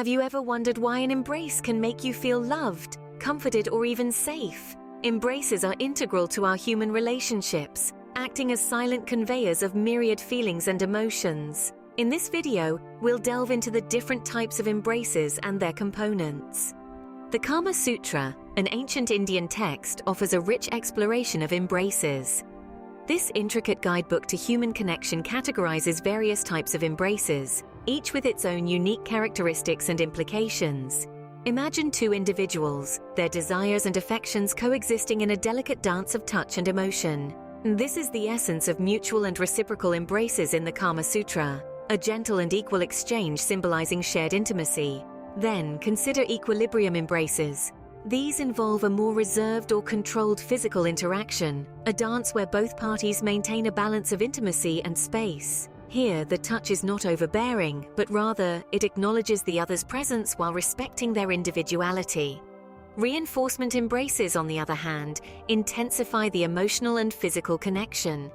Have you ever wondered why an embrace can make you feel loved, comforted, or even safe? Embraces are integral to our human relationships, acting as silent conveyors of myriad feelings and emotions. In this video, we'll delve into the different types of embraces and their components. The Kama Sutra, an ancient Indian text, offers a rich exploration of embraces. This intricate guidebook to human connection categorizes various types of embraces, each with its own unique characteristics and implications. Imagine two individuals, their desires and affections coexisting in a delicate dance of touch and emotion. This is the essence of mutual and reciprocal embraces in the Kama Sutra, a gentle and equal exchange symbolizing shared intimacy. Then consider equilibrium embraces. These involve a more reserved or controlled physical interaction, a dance where both parties maintain a balance of intimacy and space. Here, the touch is not overbearing, but rather, it acknowledges the other's presence while respecting their individuality. Reinforcement embraces, on the other hand, intensify the emotional and physical connection.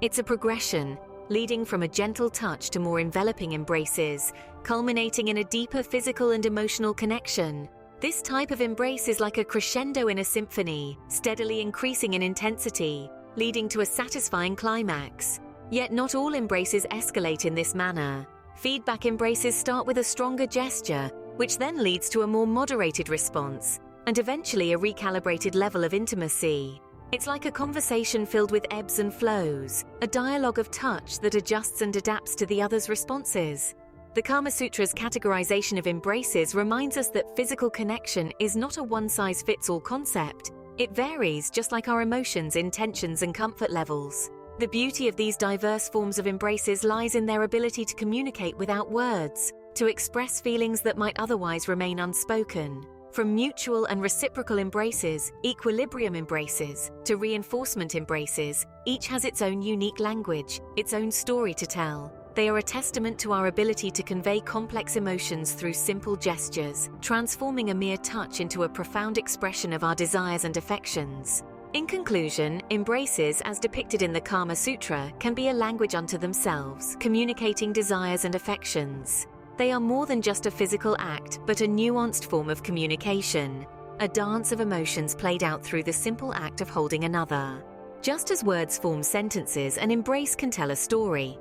It's a progression, leading from a gentle touch to more enveloping embraces, culminating in a deeper physical and emotional connection. This type of embrace is like a crescendo in a symphony, steadily increasing in intensity, leading to a satisfying climax. Yet not all embraces escalate in this manner. Feedback embraces start with a stronger gesture, which then leads to a more moderated response, and eventually a recalibrated level of intimacy. It's like a conversation filled with ebbs and flows, a dialogue of touch that adjusts and adapts to the other's responses. The Kama Sutra's categorization of embraces reminds us that physical connection is not a one-size-fits-all concept. It varies, just like our emotions, intentions, and comfort levels. The beauty of these diverse forms of embraces lies in their ability to communicate without words, to express feelings that might otherwise remain unspoken. From mutual and reciprocal embraces, equilibrium embraces, to reinforcement embraces, each has its own unique language, its own story to tell. They are a testament to our ability to convey complex emotions through simple gestures, transforming a mere touch into a profound expression of our desires and affections. In conclusion, embraces, as depicted in the Kama Sutra, can be a language unto themselves, communicating desires and affections. They are more than just a physical act, but a nuanced form of communication, a dance of emotions played out through the simple act of holding another. Just as words form sentences, an embrace can tell a story.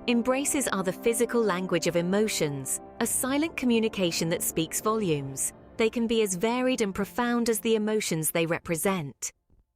Embraces are the physical language of emotions, a silent communication that speaks volumes. They can be as varied and profound as the emotions they represent.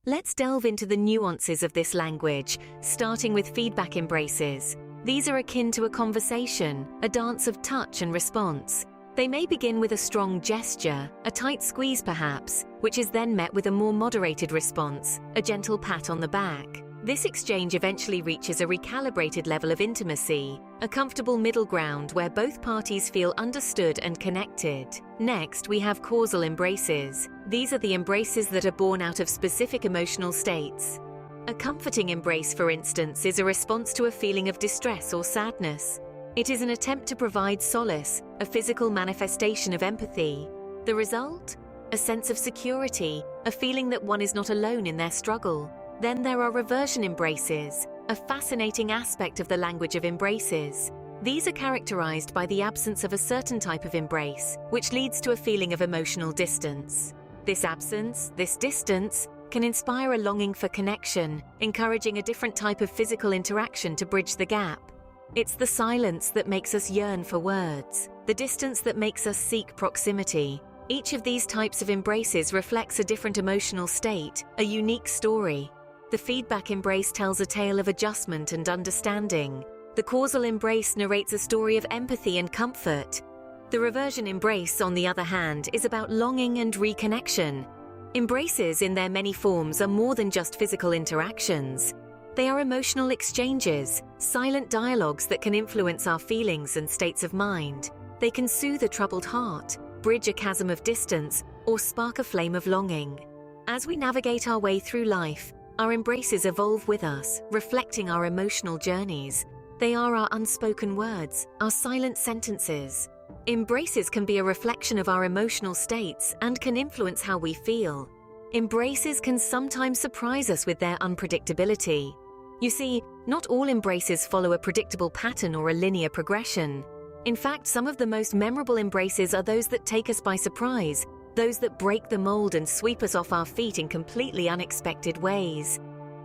Let's delve into the nuances of this language, starting with feedback embraces. These are akin to a conversation, a dance of touch and response. They may begin with a strong gesture, a tight squeeze perhaps, which is then met with a more moderated response, a gentle pat on the back. This exchange eventually reaches a recalibrated level of intimacy, a comfortable middle ground where both parties feel understood and connected. Next, we have causal embraces. These are the embraces that are born out of specific emotional states. A comforting embrace, for instance, is a response to a feeling of distress or sadness. It is an attempt to provide solace, a physical manifestation of empathy. The result? A sense of security, a feeling that one is not alone in their struggle. Then there are reversion embraces, a fascinating aspect of the language of embraces. These are characterized by the absence of a certain type of embrace, which leads to a feeling of emotional distance. This absence, this distance, can inspire a longing for connection, encouraging a different type of physical interaction to bridge the gap. It's the silence that makes us yearn for words, the distance that makes us seek proximity. Each of these types of embraces reflects a different emotional state, a unique story. The feedback embrace tells a tale of adjustment and understanding. The causal embrace narrates a story of empathy and comfort. The reversion embrace, on the other hand, is about longing and reconnection. Embraces, in their many forms, are more than just physical interactions. They are emotional exchanges, silent dialogues that can influence our feelings and states of mind. They can soothe a troubled heart, bridge a chasm of distance, or spark a flame of longing. As we navigate our way through life, our embraces evolve with us, reflecting our emotional journeys. They are our unspoken words, our silent sentences. Embraces can be a reflection of our emotional states and can influence how we feel. Embraces can sometimes surprise us with their unpredictability. You see, not all embraces follow a predictable pattern or a linear progression. In fact, some of the most memorable embraces are those that take us by surprise, those that break the mold and sweep us off our feet in completely unexpected ways.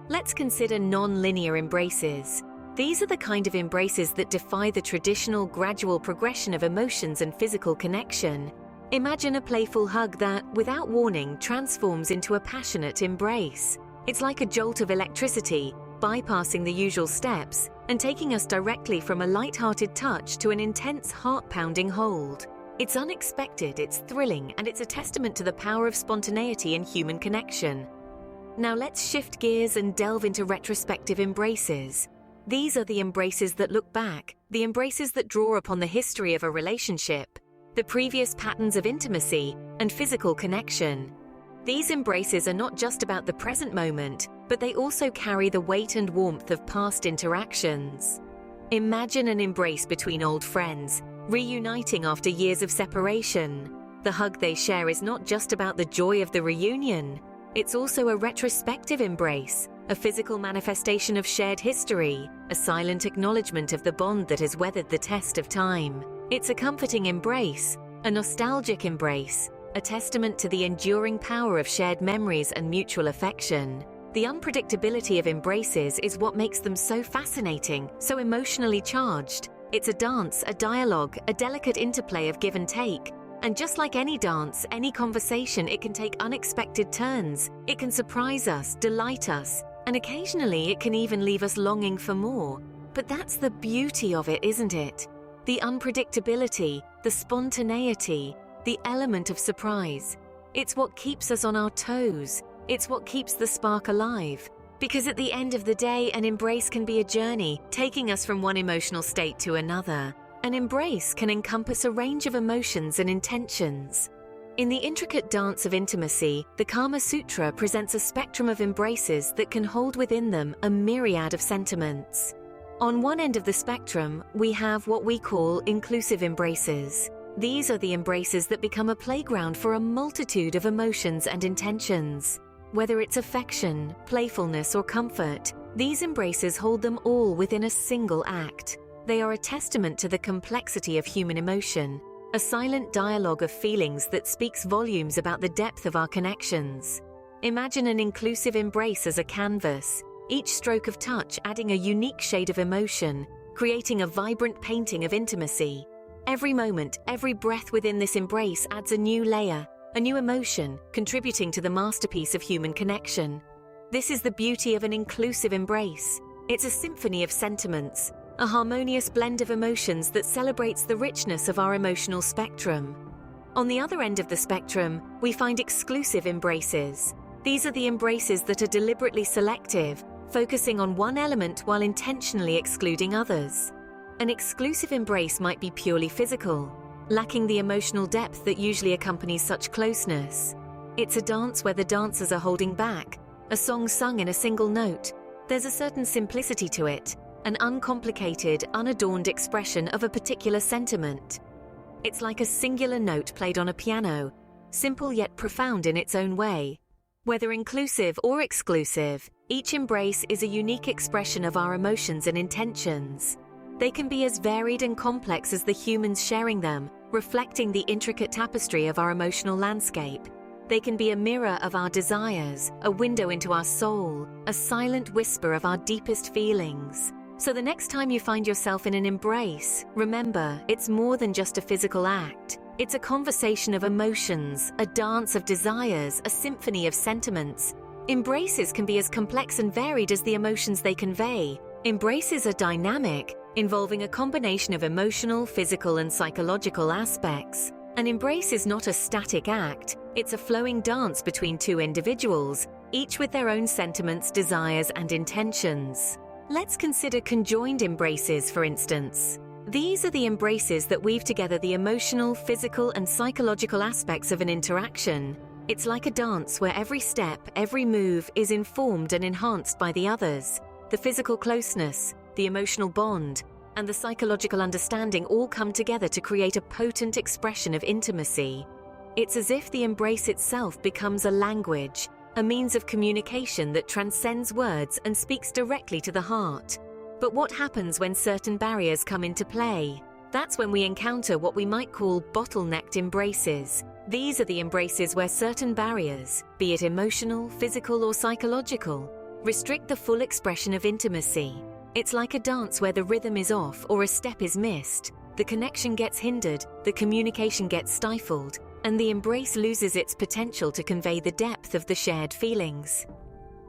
Let's consider non-linear embraces. These are the kind of embraces that defy the traditional gradual progression of emotions and physical connection. Imagine a playful hug that, without warning, transforms into a passionate embrace. It's like a jolt of electricity, bypassing the usual steps and taking us directly from a light-hearted touch to an intense, heart-pounding hold. It's unexpected, it's thrilling, and it's a testament to the power of spontaneity and human connection. Now let's shift gears and delve into retrospective embraces. These are the embraces that look back, the embraces that draw upon the history of a relationship, the previous patterns of intimacy and physical connection. These embraces are not just about the present moment, but they also carry the weight and warmth of past interactions. Imagine an embrace between old friends, reuniting after years of separation. The hug they share is not just about the joy of the reunion. It's also a retrospective embrace, a physical manifestation of shared history, a silent acknowledgement of the bond that has weathered the test of time. It's a comforting embrace, a nostalgic embrace, a testament to the enduring power of shared memories and mutual affection. The unpredictability of embraces is what makes them so fascinating, so emotionally charged. It's a dance, a dialogue, a delicate interplay of give and take. And just like any dance, any conversation, it can take unexpected turns. It can surprise us, delight us, and occasionally it can even leave us longing for more. But that's the beauty of it, isn't it? The unpredictability, the spontaneity, the element of surprise. It's what keeps us on our toes. It's what keeps the spark alive. Because at the end of the day, an embrace can be a journey, taking us from one emotional state to another. An embrace can encompass a range of emotions and intentions. In the intricate dance of intimacy, the Kama Sutra presents a spectrum of embraces that can hold within them a myriad of sentiments. On one end of the spectrum, we have what we call inclusive embraces. These are the embraces that become a playground for a multitude of emotions and intentions. Whether it's affection, playfulness, or comfort, these embraces hold them all within a single act. They are a testament to the complexity of human emotion, a silent dialogue of feelings that speaks volumes about the depth of our connections. Imagine an inclusive embrace as a canvas, each stroke of touch adding a unique shade of emotion, creating a vibrant painting of intimacy. Every moment, every breath within this embrace adds a new layer, a new emotion, contributing to the masterpiece of human connection. This is the beauty of an inclusive embrace. It's a symphony of sentiments, a harmonious blend of emotions that celebrates the richness of our emotional spectrum. On the other end of the spectrum, we find exclusive embraces. These are the embraces that are deliberately selective, focusing on one element while intentionally excluding others. An exclusive embrace might be purely physical, lacking the emotional depth that usually accompanies such closeness. It's a dance where the dancers are holding back, a song sung in a single note. There's a certain simplicity to it, an uncomplicated, unadorned expression of a particular sentiment. It's like a singular note played on a piano, simple yet profound in its own way. Whether inclusive or exclusive, each embrace is a unique expression of our emotions and intentions. They can be as varied and complex as the humans sharing them, reflecting the intricate tapestry of our emotional landscape. They can be a mirror of our desires, a window into our soul, a silent whisper of our deepest feelings. So the next time you find yourself in an embrace, remember, it's more than just a physical act. It's a conversation of emotions, a dance of desires, a symphony of sentiments. Embraces can be as complex and varied as the emotions they convey. Embraces are dynamic, involving a combination of emotional, physical, and psychological aspects. An embrace is not a static act, it's a flowing dance between two individuals, each with their own sentiments, desires, and intentions. Let's consider conjoined embraces, for instance. These are the embraces that weave together the emotional, physical, and psychological aspects of an interaction. It's like a dance where every step, every move is informed and enhanced by the others. The physical closeness, the emotional bond, and the psychological understanding all come together to create a potent expression of intimacy. It's as if the embrace itself becomes a language, a means of communication that transcends words and speaks directly to the heart. But what happens when certain barriers come into play? That's when we encounter what we might call bottlenecked embraces. These are the embraces where certain barriers, be it emotional, physical, or psychological, restrict the full expression of intimacy. It's like a dance where the rhythm is off or a step is missed. The connection gets hindered, the communication gets stifled, and the embrace loses its potential to convey the depth of the shared feelings.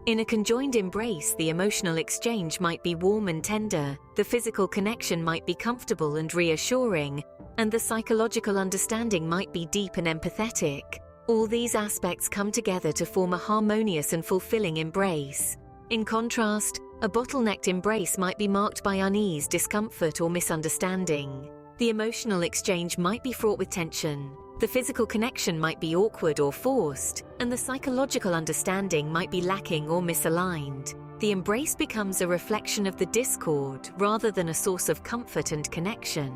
In a conjoined embrace, the emotional exchange might be warm and tender, the physical connection might be comfortable and reassuring, and the psychological understanding might be deep and empathetic. All these aspects come together to form a harmonious and fulfilling embrace. In contrast, a bottlenecked embrace might be marked by unease, discomfort, or misunderstanding. The emotional exchange might be fraught with tension. The physical connection might be awkward or forced, and the psychological understanding might be lacking or misaligned. The embrace becomes a reflection of the discord rather than a source of comfort and connection.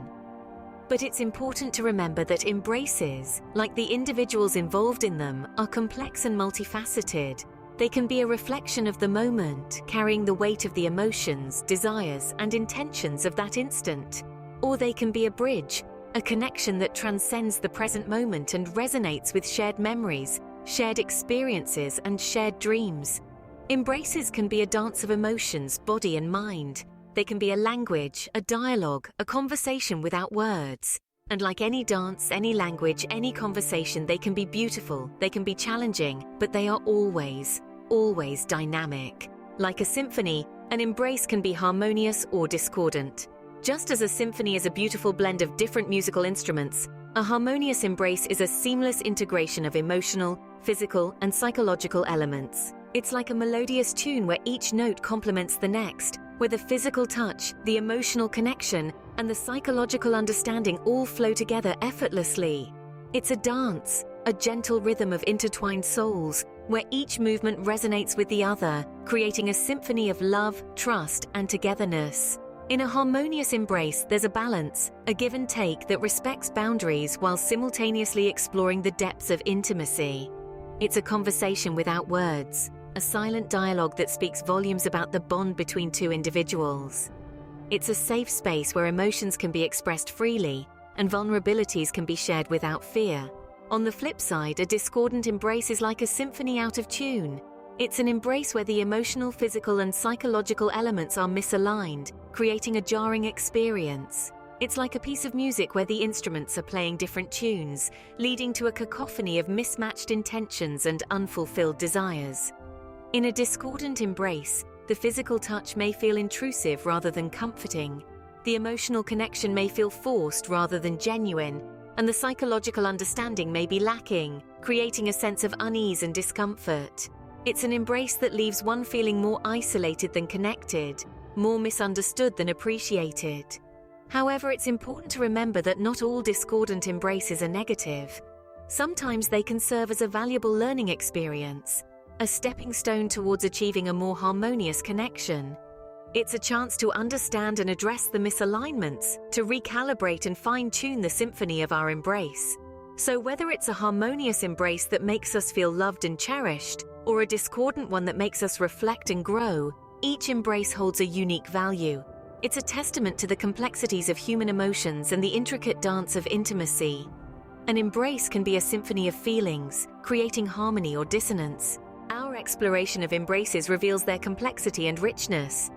But it's important to remember that embraces, like the individuals involved in them, are complex and multifaceted. They can be a reflection of the moment, carrying the weight of the emotions, desires, and intentions of that instant. Or they can be a bridge, a connection that transcends the present moment and resonates with shared memories, shared experiences, and shared dreams. Embraces can be a dance of emotions, body and mind. They can be a language, a dialogue, a conversation without words. And like any dance, any language, any conversation, they can be beautiful, they can be challenging, but they are always, always dynamic. Like a symphony, an embrace can be harmonious or discordant. Just as a symphony is a beautiful blend of different musical instruments, a harmonious embrace is a seamless integration of emotional, physical, and psychological elements. It's like a melodious tune where each note complements the next, where the physical touch, the emotional connection, and the psychological understanding all flow together effortlessly. It's a dance, a gentle rhythm of intertwined souls, where each movement resonates with the other, creating a symphony of love, trust, and togetherness. In a harmonious embrace, there's a balance, a give and take that respects boundaries while simultaneously exploring the depths of intimacy. It's a conversation without words, a silent dialogue that speaks volumes about the bond between two individuals. It's a safe space where emotions can be expressed freely and vulnerabilities can be shared without fear. On the flip side, a discordant embrace is like a symphony out of tune. It's an embrace where the emotional, physical, and psychological elements are misaligned, creating a jarring experience. It's like a piece of music where the instruments are playing different tunes, leading to a cacophony of mismatched intentions and unfulfilled desires. In a discordant embrace, the physical touch may feel intrusive rather than comforting. The emotional connection may feel forced rather than genuine, and the psychological understanding may be lacking, creating a sense of unease and discomfort. It's an embrace that leaves one feeling more isolated than connected, more misunderstood than appreciated. However, it's important to remember that not all discordant embraces are negative. Sometimes they can serve as a valuable learning experience, a stepping stone towards achieving a more harmonious connection. It's a chance to understand and address the misalignments, to recalibrate and fine-tune the symphony of our embrace. So whether it's a harmonious embrace that makes us feel loved and cherished, or a discordant one that makes us reflect and grow, each embrace holds a unique value. It's a testament to the complexities of human emotions and the intricate dance of intimacy. An embrace can be a symphony of feelings, creating harmony or dissonance. Our exploration of embraces reveals their complexity and richness.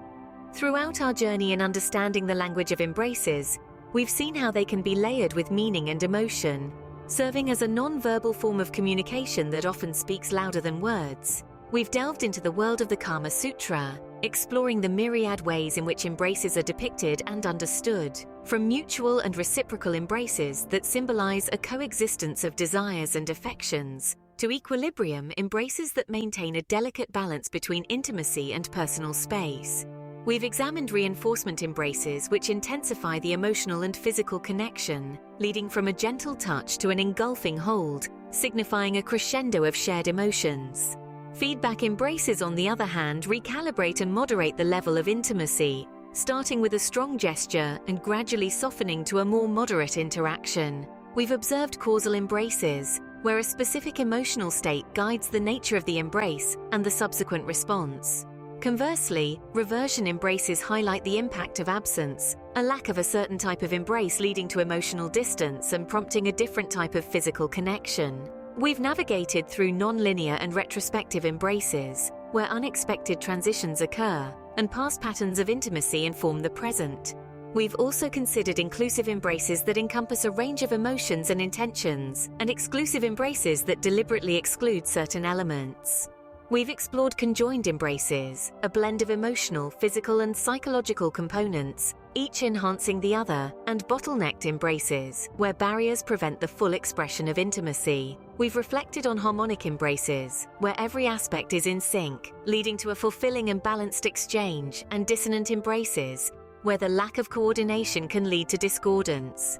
Throughout our journey in understanding the language of embraces, we've seen how they can be layered with meaning and emotion, serving as a non-verbal form of communication that often speaks louder than words. We've delved into the world of the Kama Sutra, exploring the myriad ways in which embraces are depicted and understood, from mutual and reciprocal embraces that symbolize a coexistence of desires and affections, to equilibrium embraces that maintain a delicate balance between intimacy and personal space. We've examined reinforcement embraces which intensify the emotional and physical connection, leading from a gentle touch to an engulfing hold, signifying a crescendo of shared emotions. Feedback embraces, on the other hand, recalibrate and moderate the level of intimacy, starting with a strong gesture and gradually softening to a more moderate interaction. We've observed causal embraces, where a specific emotional state guides the nature of the embrace and the subsequent response. Conversely, reversion embraces highlight the impact of absence, a lack of a certain type of embrace leading to emotional distance and prompting a different type of physical connection. We've navigated through non-linear and retrospective embraces, where unexpected transitions occur, and past patterns of intimacy inform the present. We've also considered inclusive embraces that encompass a range of emotions and intentions, and exclusive embraces that deliberately exclude certain elements. We've explored conjoined embraces, a blend of emotional, physical, and psychological components, each enhancing the other, and bottlenecked embraces, where barriers prevent the full expression of intimacy. We've reflected on harmonic embraces, where every aspect is in sync, leading to a fulfilling and balanced exchange, and dissonant embraces, where the lack of coordination can lead to discordance.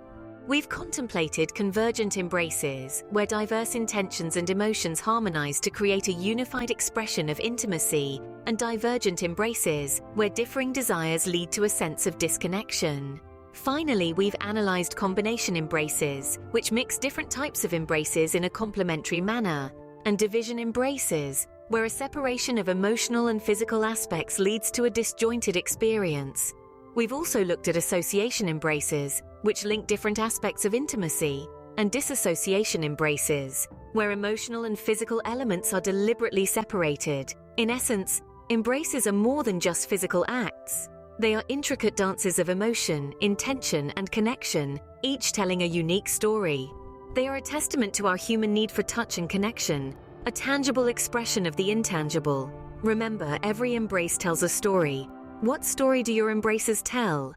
We've contemplated convergent embraces, where diverse intentions and emotions harmonize to create a unified expression of intimacy, and divergent embraces, where differing desires lead to a sense of disconnection. Finally, we've analyzed combination embraces, which mix different types of embraces in a complementary manner, and division embraces, where a separation of emotional and physical aspects leads to a disjointed experience. We've also looked at association embraces, which link different aspects of intimacy, and disassociation embraces, where emotional and physical elements are deliberately separated. In essence, embraces are more than just physical acts. They are intricate dances of emotion, intention, and connection, each telling a unique story. They are a testament to our human need for touch and connection, a tangible expression of the intangible. Remember, every embrace tells a story. What story do your embraces tell?